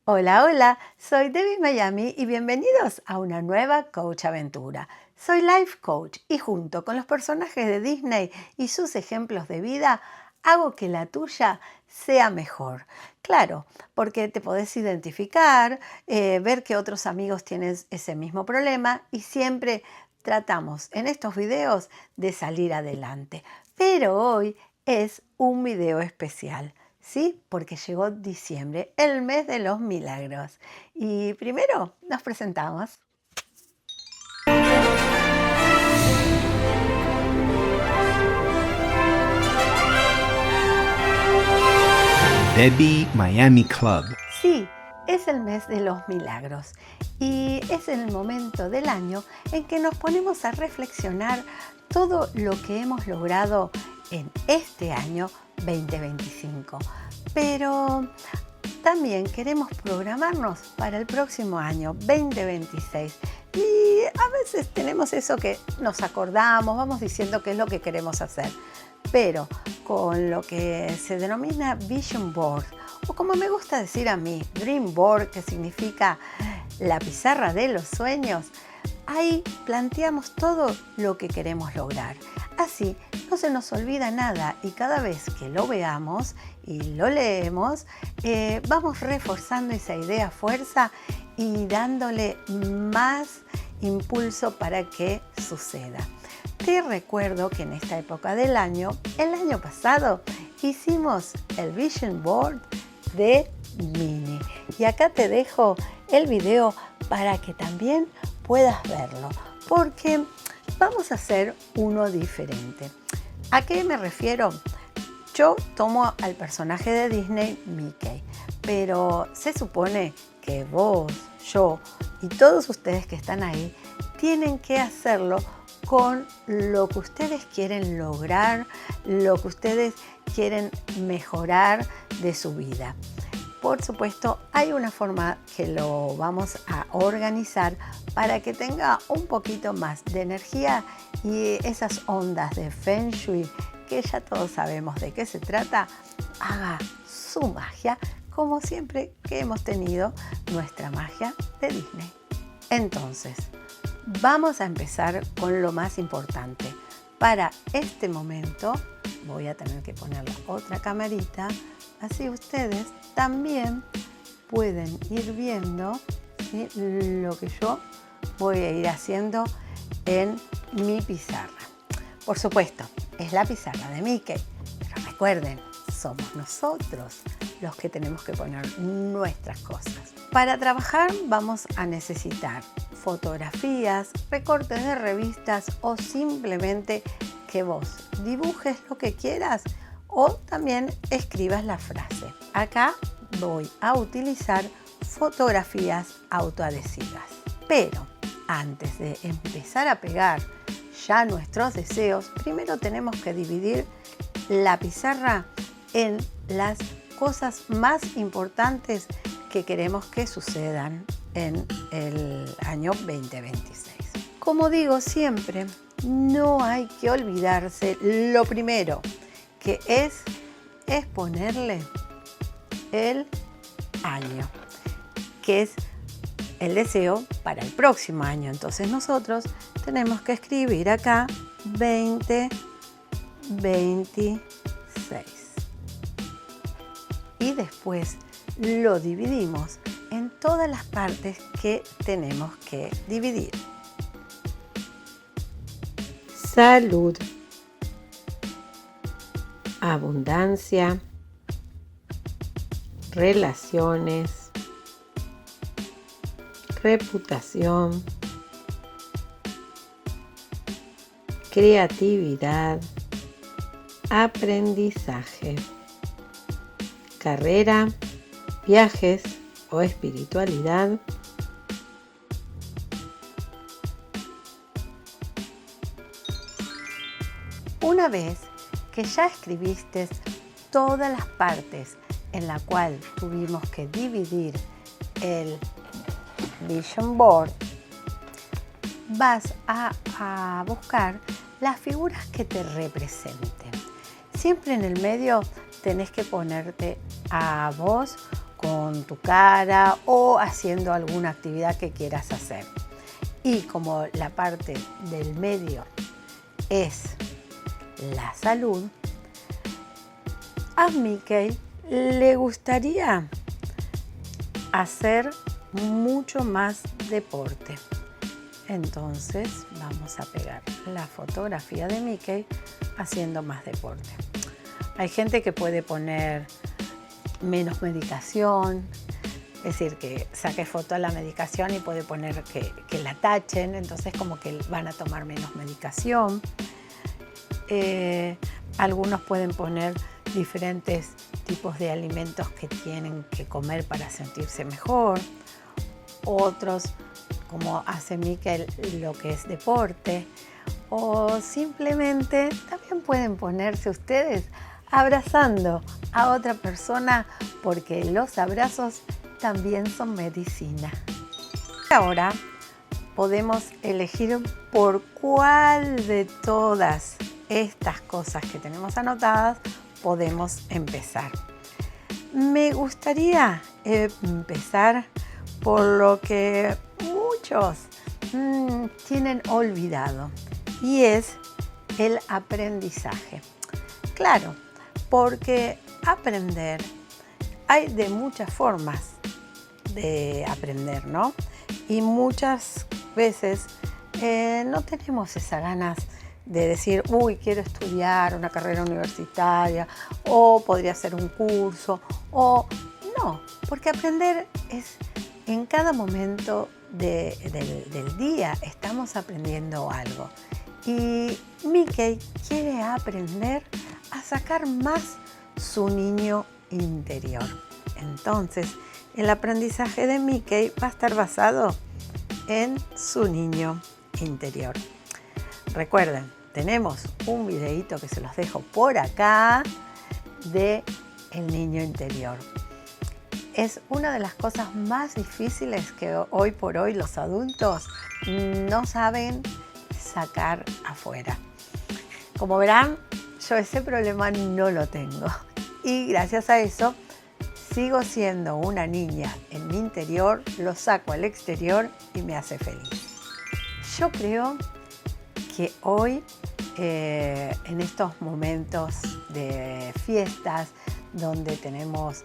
Hola, hola, soy Debbie Miami y bienvenidos a una nueva Coach Aventura. Soy Life Coach y junto con los personajes de Disney y sus ejemplos de vida, hago que la tuya sea mejor. Claro, porque te podés identificar, ver que otros amigos tienen ese mismo problema y siempre tratamos en estos videos de salir adelante. Pero hoy es un video especial. Sí, porque llegó diciembre, el mes de los milagros. Y primero nos presentamos. Debbie Miami Club. Sí, es el mes de los milagros y es el momento del año en que nos ponemos a reflexionar todo lo que hemos logrado en este año 2025. Pero también queremos programarnos para el próximo año 2026 y a veces tenemos eso que nos acordamos, vamos diciendo qué es lo que queremos hacer, pero con lo que se denomina Vision Board, o como me gusta decir a mí, Dream Board, que significa la pizarra de los sueños, ahí planteamos todo lo que queremos lograr. Así no se nos olvida nada y cada vez que lo veamos y lo leemos, vamos reforzando esa idea fuerza y dándole más impulso para que suceda. Te recuerdo que en esta época del año, el año pasado, hicimos el Vision Board de Mini. Y acá te dejo el video para que también puedas verlo, porque vamos a hacer uno diferente. ¿A qué me refiero? Yo tomo al personaje de Disney, Mickey, pero se supone que vos, yo y todos ustedes que están ahí tienen que hacerlo con lo que ustedes quieren lograr, lo que ustedes quieren mejorar de su vida. Por supuesto, hay una forma que lo vamos a organizar para que tenga un poquito más de energía y esas ondas de Feng Shui, que ya todos sabemos de qué se trata, haga su magia como siempre que hemos tenido nuestra magia de Disney. Entonces, vamos a empezar con lo más importante. Para este momento voy a tener que poner la otra camarita, así ustedes también pueden ir viendo, ¿sí?, lo que yo voy a ir haciendo en mi pizarra. Por supuesto, es la pizarra de Mickey, pero recuerden, somos nosotros los que tenemos que poner nuestras cosas. Para trabajar vamos a necesitar fotografías, recortes de revistas o simplemente que vos dibujes lo que quieras o también escribas la frase. Acá voy a utilizar fotografías autoadhesivas. Pero antes de empezar a pegar ya nuestros deseos, primero tenemos que dividir la pizarra en las cosas más importantes que queremos que sucedan en el año 2026. Como digo siempre, no hay que olvidarse lo primero, que es ponerle el año, que es el deseo para el próximo año. Entonces nosotros tenemos que escribir acá 2026 y después lo dividimos en todas las partes que tenemos que dividir. Salud, abundancia, relaciones, reputación, creatividad, aprendizaje, carrera, viajes o espiritualidad, una vez que ya escribiste todas las partes en la cual tuvimos que dividir el Vision Board, vas a buscar las figuras que te representen. Siempre en el medio tenés que ponerte a vos con con tu cara o haciendo alguna actividad que quieras hacer. Y como la parte del medio es la salud, a Mickey le gustaría hacer mucho más deporte. Entonces vamos a pegar la fotografía de Mickey haciendo más deporte. Hay gente que puede poner menos medicación, es decir, que saque foto a la medicación y puede poner que la tachen, entonces como que van a tomar menos medicación. Algunos pueden poner diferentes tipos de alimentos que tienen que comer para sentirse mejor. Otros, como hace Mickey, lo que es deporte. O simplemente también pueden ponerse ustedes abrazando a otra persona, porque los abrazos también son medicina. Ahora podemos elegir por cuál de todas estas cosas que tenemos anotadas podemos empezar. Me gustaría empezar por lo que muchos tienen olvidado, y es el aprendizaje. Claro, porque aprender, hay de muchas formas de aprender, ¿no? Y muchas veces no tenemos esas ganas de decir, uy, quiero estudiar una carrera universitaria, o podría hacer un curso, o no, porque aprender es en cada momento del día, estamos aprendiendo algo. Y Mickey quiere aprender a sacar más su niño interior. Entonces, el aprendizaje de Mickey va a estar basado en su niño interior. Recuerden, tenemos un videíto que se los dejo por acá de el niño interior. Es una de las cosas más difíciles que hoy por hoy los adultos no saben sacar afuera. Como verán, yo ese problema no lo tengo. Y gracias a eso, sigo siendo una niña en mi interior, lo saco al exterior y me hace feliz. Yo creo que hoy, en estos momentos de fiestas, donde tenemos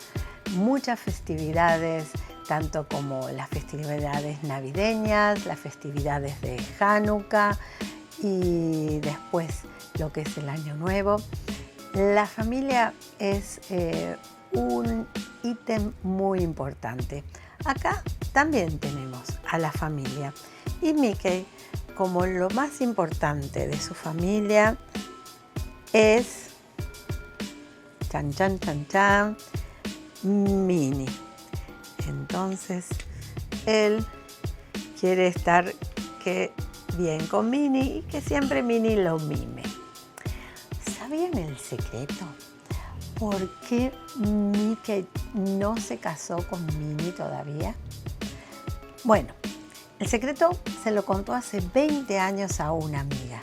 muchas festividades, tanto como las festividades navideñas, las festividades de Hanukkah y después lo que es el Año Nuevo, la familia es un ítem muy importante. Acá también tenemos a la familia, y Mickey, como lo más importante de su familia, es chan, chan, chan, chan, Minnie. Entonces él quiere estar bien con Minnie y que siempre Minnie lo mime. ¿Sabían el secreto? ¿Por qué Mickey no se casó con Minnie todavía? Bueno, el secreto se lo contó hace 20 años a una amiga,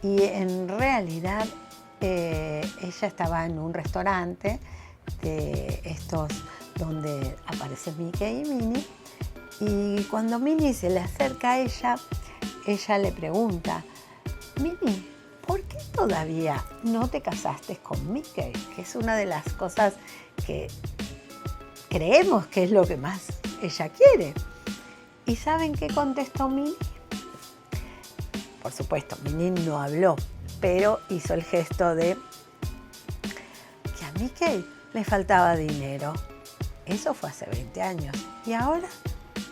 y en realidad ella estaba en un restaurante de estos donde aparecen Mickey y Minnie, y cuando Minnie se le acerca a ella le pregunta, Minnie, ¿por qué todavía no te casaste con Mickey? Que es una de las cosas que creemos que es lo que más ella quiere. ¿Y saben qué contestó Minnie? Por supuesto, Minnie no habló, pero hizo el gesto de que a Mickey le faltaba dinero. Eso fue hace 20 años. ¿Y ahora?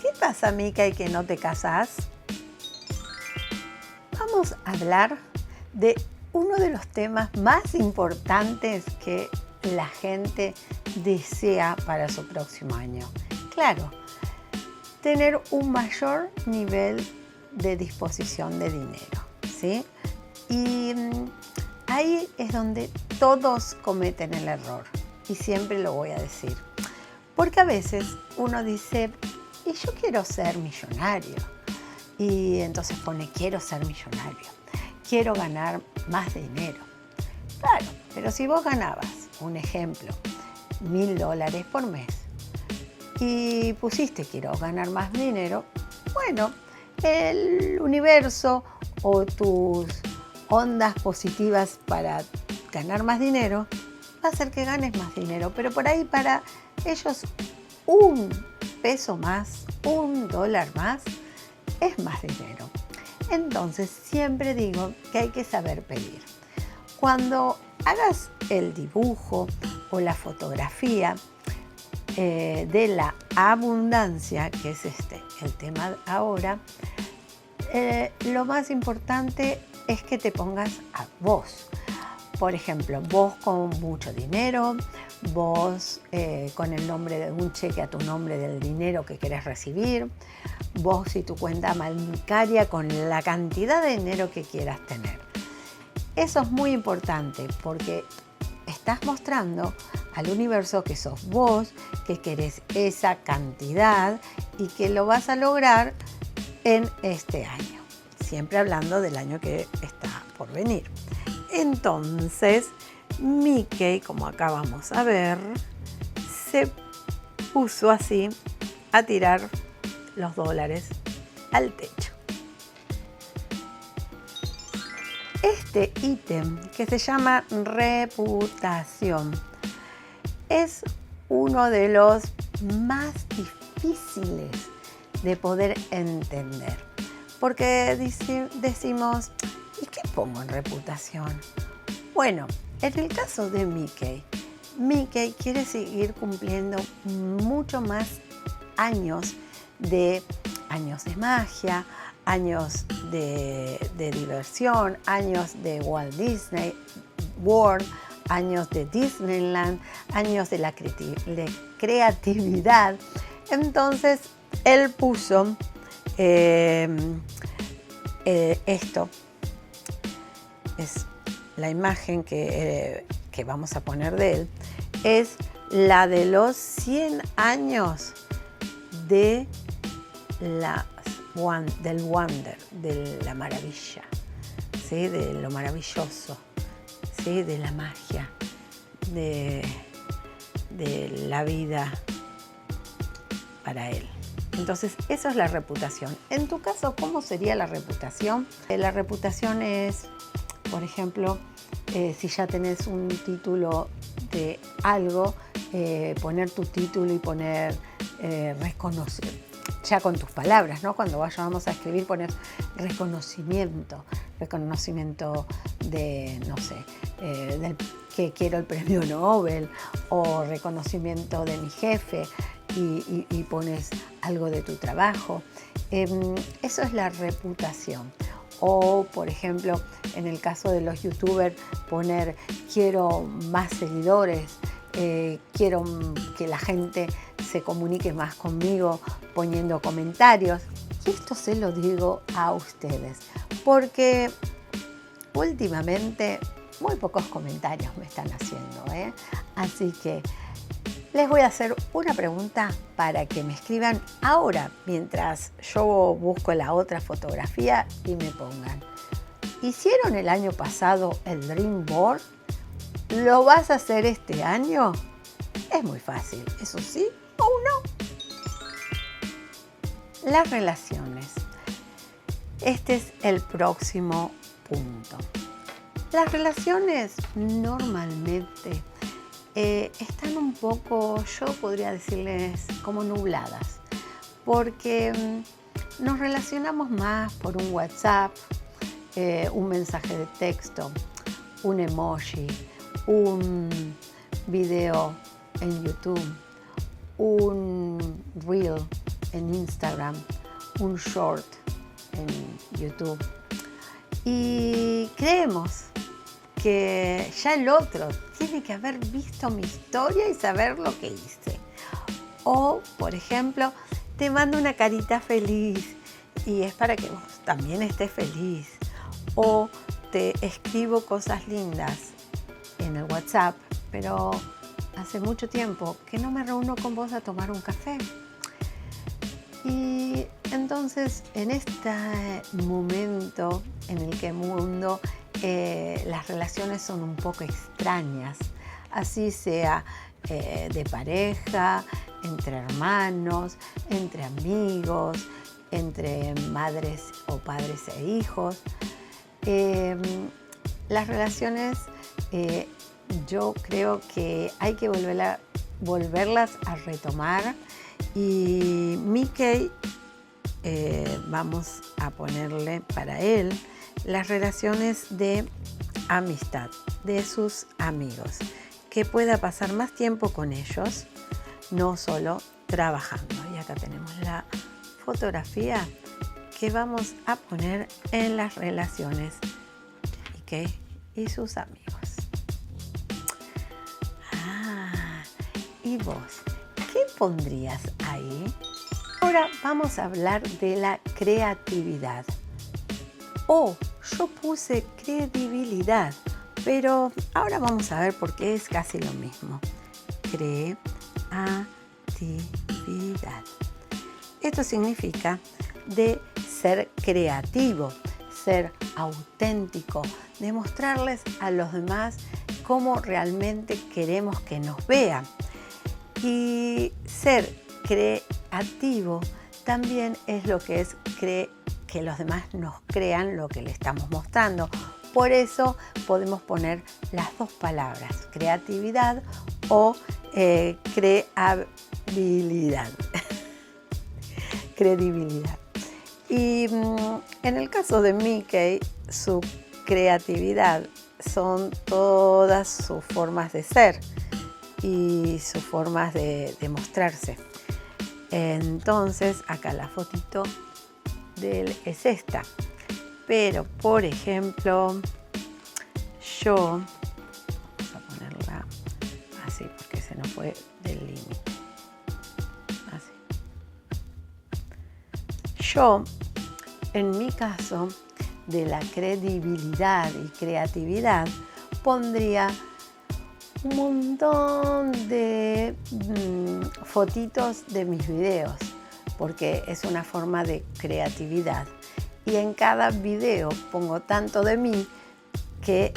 ¿Qué pasa, Mickey, que no te casás? Vamos a hablar de uno de los temas más importantes que la gente desea para su próximo año. Claro, tener un mayor nivel de disposición de dinero, ¿sí? Y ahí es donde todos cometen el error, y siempre lo voy a decir. Porque a veces uno dice, y yo quiero ser millonario. Y entonces pone, quiero ser millonario. Quiero ganar más dinero. Claro, pero si vos ganabas, un ejemplo, $1.000 por mes, y pusiste quiero ganar más dinero, bueno, el universo o tus ondas positivas para ganar más dinero va a hacer que ganes más dinero, pero por ahí para ellos un peso más, $1 más, es más dinero. Entonces siempre digo que hay que saber pedir. Cuando hagas el dibujo o la fotografía de la abundancia, que es el tema ahora, lo más importante es que te pongas a vos. Por ejemplo, vos con mucho dinero, vos con el nombre de un cheque a tu nombre del dinero que querés recibir, vos y tu cuenta bancaria con la cantidad de dinero que quieras tener. Eso es muy importante porque estás mostrando al universo que sos vos, que querés esa cantidad y que lo vas a lograr en este año. Siempre hablando del año que está por venir. Entonces, Mickey, como acá vamos a ver, se puso así a tirar los dólares al techo. Este ítem, que se llama reputación, es uno de los más difíciles de poder entender. Porque decimos, ¿y qué pongo en reputación? Bueno, en el caso de Mickey quiere seguir cumpliendo mucho más años de magia, años de diversión, años de Walt Disney World, años de Disneyland, años de la creatividad. Entonces, él puso esto. Es la imagen que vamos a poner de él. Es la de los 100 años de del wonder, de la maravilla, ¿sí? De lo maravilloso, ¿sí? De la magia, de la vida para él. Entonces, eso es la reputación. En tu caso, ¿cómo sería la reputación? La reputación es, por ejemplo, si ya tenés un título de algo, poner tu título y poner reconocer, ya con tus palabras, ¿no? Cuando vamos a escribir, poner reconocimiento de, no sé, del que quiero el premio Nobel, o reconocimiento de mi jefe, y pones algo de tu trabajo. Eso es la reputación. O, por ejemplo, en el caso de los youtubers, poner quiero más seguidores, quiero que la gente se comunique más conmigo poniendo comentarios. Y esto se lo digo a ustedes, porque últimamente muy pocos comentarios me están haciendo, ¿eh? Así que les voy a hacer una pregunta para que me escriban ahora, mientras yo busco la otra fotografía, y me pongan: ¿hicieron el año pasado el Dream Board? ¿Lo vas a hacer este año? Es muy fácil, ¿eso sí o no? Las relaciones. Este es el próximo punto. Las relaciones normalmente están un poco, yo podría decirles, como nubladas, porque nos relacionamos más por un WhatsApp, un mensaje de texto, un emoji, un video en YouTube, un reel en Instagram, un short en YouTube, y creemos que ya el otro tiene que haber visto mi historia y saber lo que hice. O, por ejemplo, te mando una carita feliz y es para que vos también estés feliz. O te escribo cosas lindas en el WhatsApp, pero hace mucho tiempo que no me reúno con vos a tomar un café. Y entonces, en este momento en el que el mundo, las relaciones son un poco extrañas, así sea de pareja, entre hermanos, entre amigos, entre madres o padres e hijos. Las relaciones yo creo que hay que volverlas a retomar, y Mickey, vamos a ponerle para él las relaciones de amistad de sus amigos, que pueda pasar más tiempo con ellos, no solo trabajando. Y acá tenemos la fotografía que vamos a poner en las relaciones Mickey y sus amigos. ¿Y vos qué pondrías ahí? Ahora vamos a hablar de la creatividad. Yo puse credibilidad, pero ahora vamos a ver por qué es casi lo mismo. Creatividad. Esto significa de ser creativo, ser auténtico, demostrarles a los demás cómo realmente queremos que nos vean. Y ser creativo también es lo que es que los demás nos crean lo que le estamos mostrando. Por eso podemos poner las dos palabras, creatividad o creabilidad. Credibilidad. Y en el caso de Mickey, su creatividad son todas sus formas de ser y sus formas de mostrarse. Entonces, acá la fotito de él es esta. Pero, por ejemplo, yo, vamos a ponerla así porque se nos fue del límite. Así. Yo, en mi caso, de la credibilidad y creatividad, pondría un montón de fotitos de mis videos, porque es una forma de creatividad. Y en cada video pongo tanto de mí que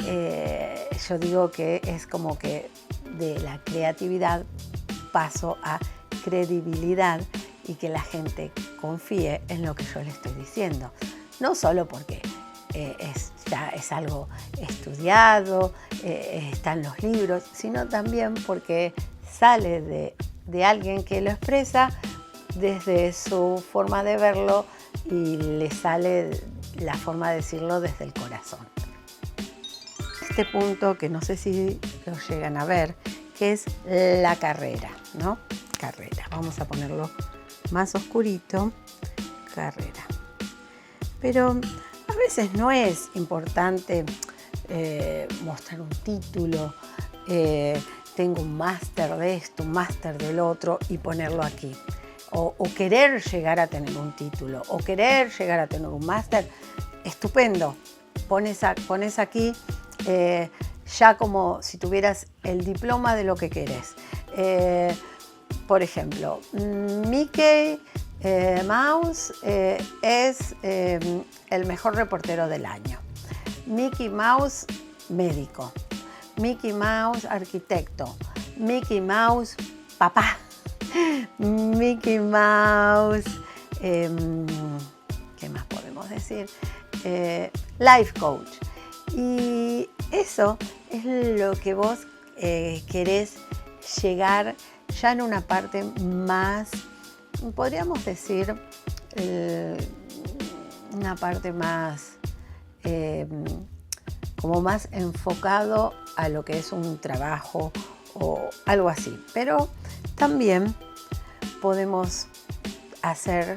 yo digo que es como que de la creatividad paso a credibilidad y que la gente confíe en lo que yo le estoy diciendo. No solo porque ya es algo estudiado, está en los libros, sino también porque sale de alguien que lo expresa desde su forma de verlo y le sale la forma de decirlo desde el corazón. Este punto que no sé si lo llegan a ver, que es la carrera, ¿no? Carrera. Vamos a ponerlo más oscurito. Carrera. Pero a veces no es importante mostrar un título, tengo un máster de esto, un máster del otro y ponerlo aquí. O querer llegar a tener un título, o querer llegar a tener un máster, estupendo. Pones aquí ya como si tuvieras el diploma de lo que querés. Por ejemplo, Mickey Mouse es el mejor reportero del año. Mickey Mouse, médico. Mickey Mouse, arquitecto. Mickey Mouse, papá. Mickey Mouse, ¿qué más podemos decir? Life coach. Y eso es lo que vos querés llegar ya en una parte más, podríamos decir, una parte más, como más enfocado a lo que es un trabajo o algo así. Pero también podemos hacer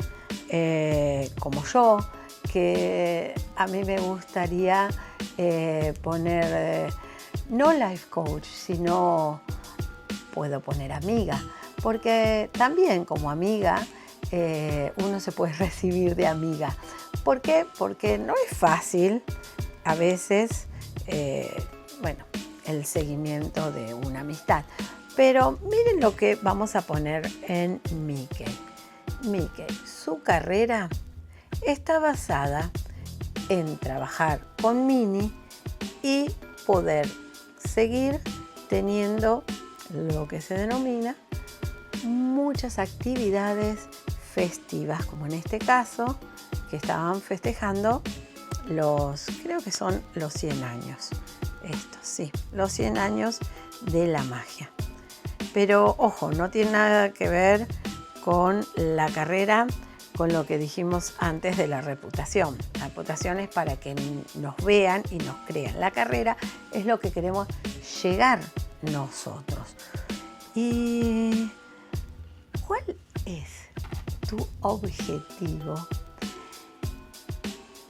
como yo, que a mí me gustaría poner no life coach, sino puedo poner amiga, porque también como amiga uno se puede recibir de amiga. ¿Por qué? Porque no es fácil a veces, el seguimiento de una amistad. Pero miren lo que vamos a poner en Mickey. Mickey, su carrera está basada en trabajar con Minnie y poder seguir teniendo lo que se denomina muchas actividades festivas, como en este caso, que estaban festejando creo que son los 100 años. Estos, sí, los 100 años de la magia. Pero ojo, no tiene nada que ver con la carrera, con lo que dijimos antes de la reputación. La reputación es para que nos vean y nos crean. La carrera es lo que queremos llegar nosotros. ¿Y cuál es tu objetivo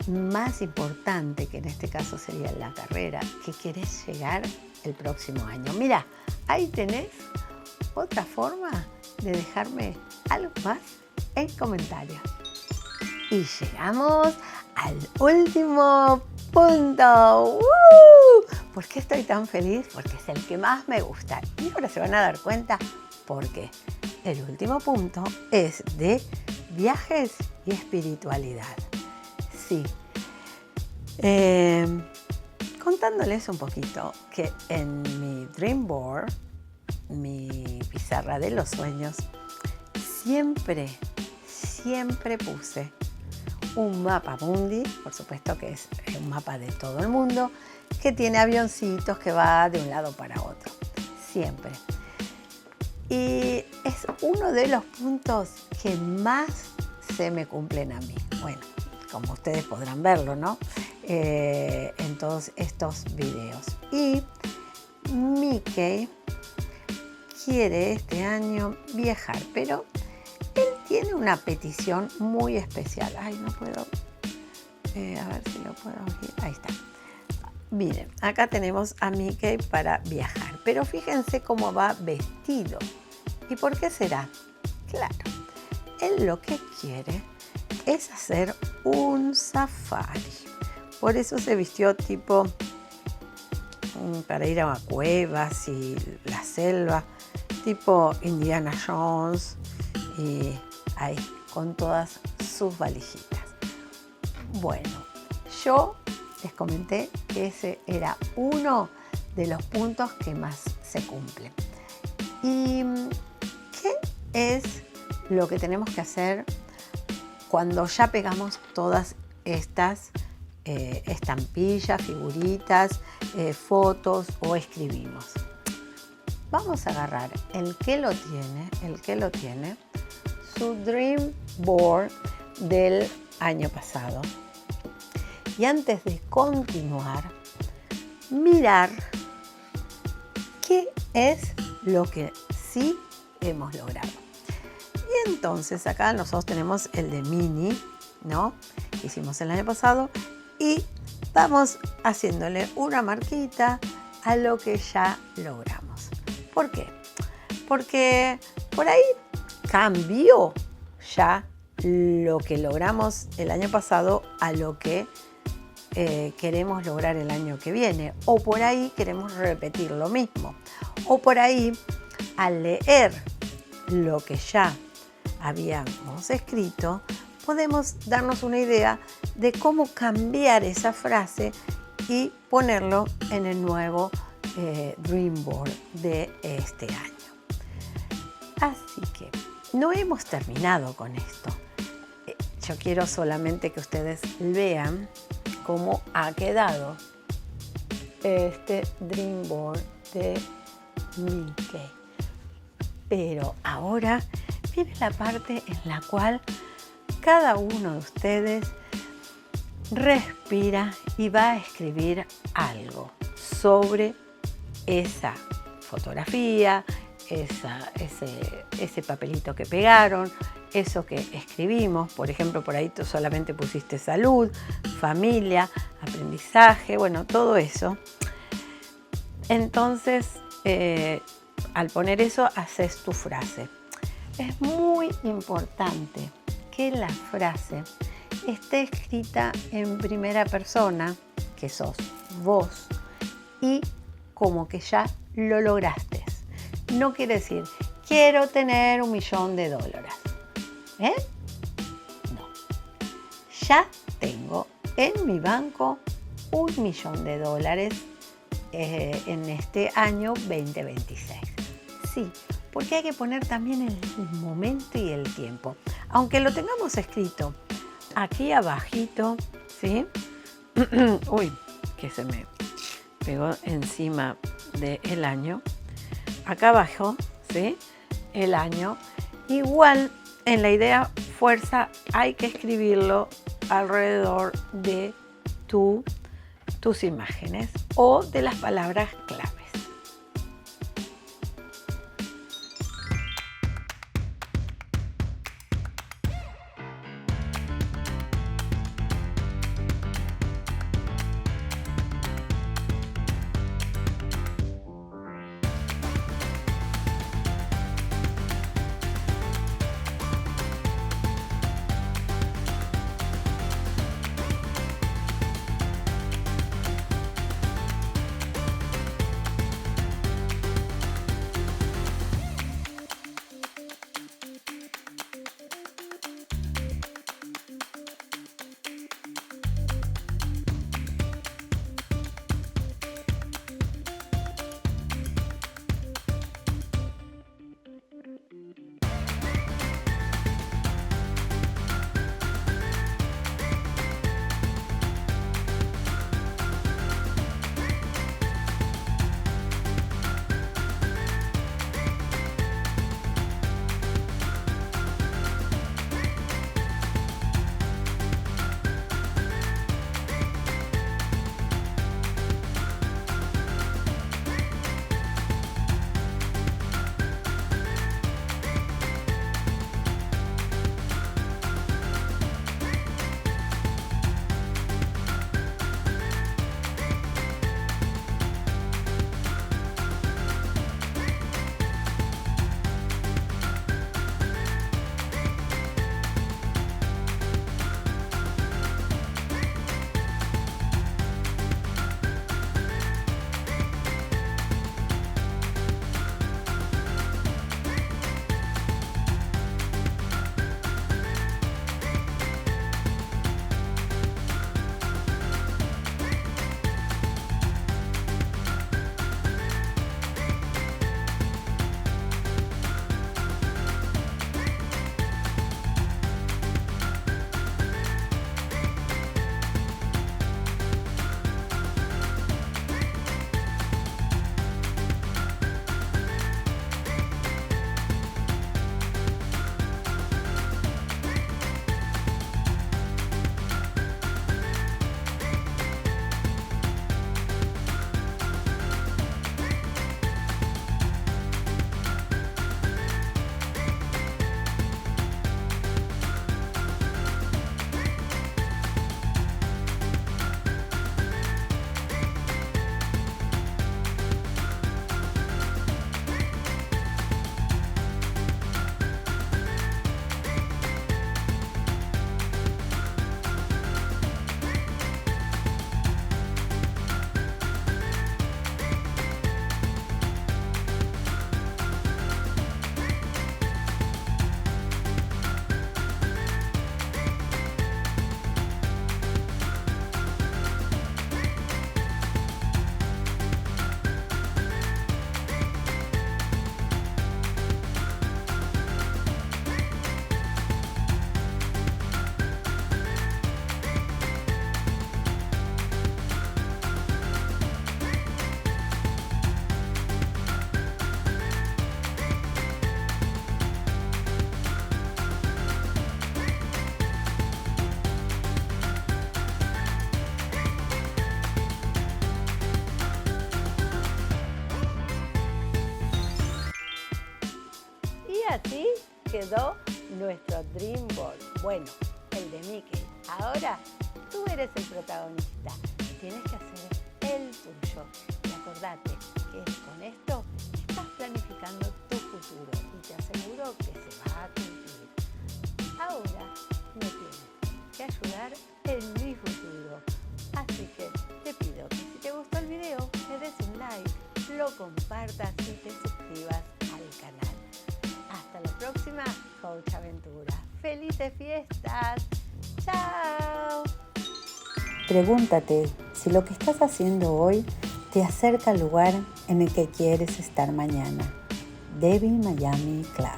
más importante, que en este caso sería la carrera, que querés llegar el próximo año? Mira, ahí tenés otra forma de dejarme algo más en comentarios. Y llegamos al último punto. ¿Por qué estoy tan feliz? Porque es el que más me gusta. Y ahora se van a dar cuenta por qué. El último punto es de viajes y espiritualidad. Sí. Contándoles un poquito que en mi Dream Board, mi pizarra de los sueños, siempre puse un mapa mundi, por supuesto que es un mapa de todo el mundo, que tiene avioncitos que va de un lado para otro, siempre. Y es uno de los puntos que más se me cumplen a mí. Bueno, como ustedes podrán verlo, ¿no? En todos estos videos. Y Mickey quiere este año viajar, pero él tiene una petición muy especial. Ay, no puedo. A ver si lo puedo abrir. Ahí está. Miren, acá tenemos a Mickey para viajar, pero fíjense cómo va vestido. ¿Y por qué será? Claro, él lo que quiere es hacer un safari. Por eso se vistió tipo para ir a cuevas y la selva, tipo Indiana Jones, y ahí con todas sus valijitas. Bueno, yo les comenté que ese era uno de los puntos que más se cumplen. ¿Y qué es lo que tenemos que hacer cuando ya pegamos todas estas estampillas, figuritas, fotos o escribimos? Vamos a agarrar el que lo tiene, su Dream Board del año pasado. Y antes de continuar, mirar qué es lo que sí hemos logrado. Y entonces acá nosotros tenemos el de Mini, ¿no? Que hicimos el año pasado, y vamos haciéndole una marquita a lo que ya logramos. ¿Por qué? Porque por ahí cambió ya lo que logramos el año pasado a lo que queremos lograr el año que viene, o por ahí queremos repetir lo mismo, o por ahí al leer lo que ya habíamos escrito podemos darnos una idea de cómo cambiar esa frase y ponerlo en el nuevo Dream Board de este año. Así que no hemos terminado con esto. Yo quiero solamente que ustedes vean cómo ha quedado este Dream Board de Mickey. Pero ahora viene la parte en la cual cada uno de ustedes respira y va a escribir algo sobre esa fotografía, ese papelito que pegaron, eso que escribimos. Por ejemplo, por ahí tú solamente pusiste salud, familia, aprendizaje, bueno, todo eso. Entonces, al poner eso, haces tu frase. Es muy importante que la frase esté escrita en primera persona, que sos vos, y como que ya lo lograste. No quiere decir, quiero tener $1.000.000. No. Ya tengo en mi banco $1.000.000 en este año 2026. Sí, porque hay que poner también el momento y el tiempo. Aunque lo tengamos escrito aquí abajito, ¿sí? Uy, que se me pegó encima del año. Acá abajo, ¿sí? El año. Igual en la idea fuerza hay que escribirlo alrededor de tus imágenes o de las palabras claves. Así quedó nuestro Dream Ball. Bueno, el de Mickey. Ahora tú eres el protagonista. Tienes que hacer el tuyo. Y acordate que con esto estás planificando tu futuro y te aseguro que se va a cumplir. Ahora me tienes que ayudar en mi futuro. Así que te pido que si te gustó el video, me des un like, lo compartas y te suscribas al canal. Hasta la próxima, Coach Aventura. ¡Felices fiestas! ¡Chao! Pregúntate si lo que estás haciendo hoy te acerca al lugar en el que quieres estar mañana. Debbie Miami Club.